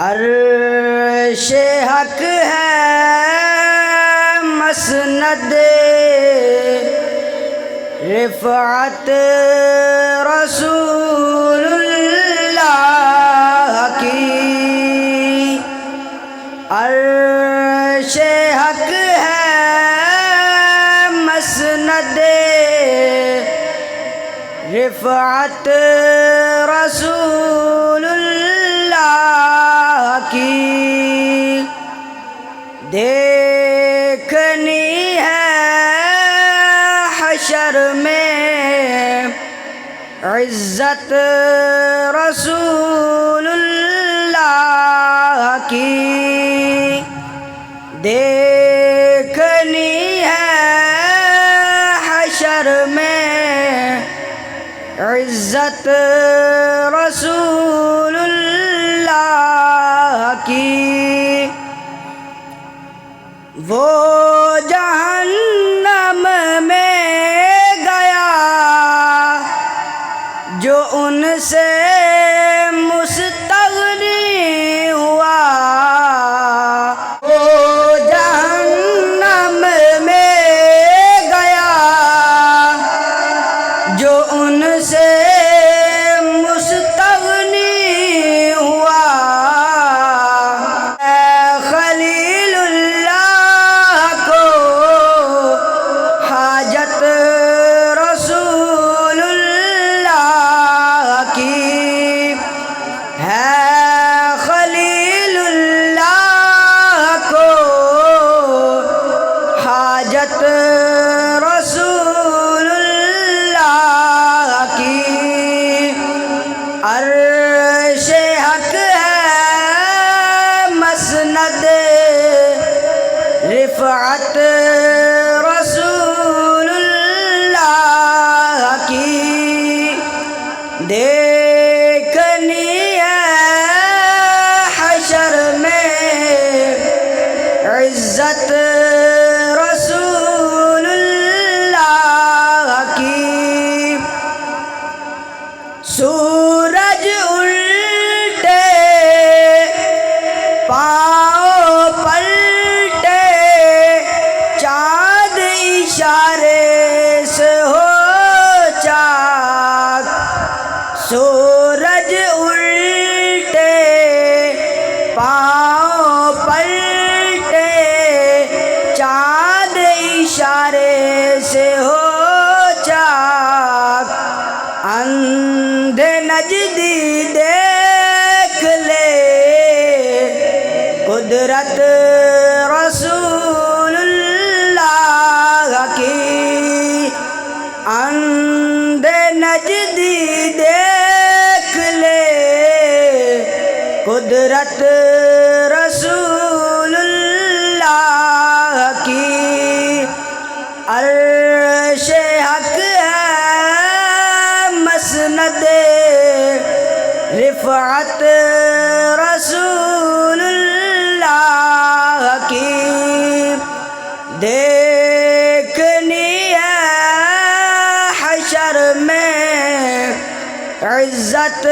عرش حق ہے مسند رفعت رسول اللہ کی، عرش حق ہے مسند رفعت رسول اللہ کی، دیکھنی ہے حشر میں عزت رسول اللہ کی، دیکھنی ہے حشر میں عزت رسول اللہ کی۔ وہ جہنم میں گیا جو ان سے مستغنی ہوا، وہ جہنم میں گیا جو ان سے مستغنی ہوا، خلیل اللہ کو حاجت رسول اللہ کی ہے، خلیل اللہ کو حاجت رسول اللہ کی، عرش حق ہے مسند رفعت رسول اللہ کی، دیکھنی ہے حشر میں عزت رسول اللہ کی۔ سورج الٹے پاؤں پلٹے چاند اشارے سے ہو چاک، سورج الٹے پاؤں پلٹے چاند اشارے سے ہو چاک، اندھے نجدی دیکھ لے قدرت رسول اللہ کی، اندھے نجدی دیکھ لے قدرت رسول اللہ کی، عرش حق ہے مسند رفعت رسول اللہ کی، دیکھنی ہے حشر میں عزت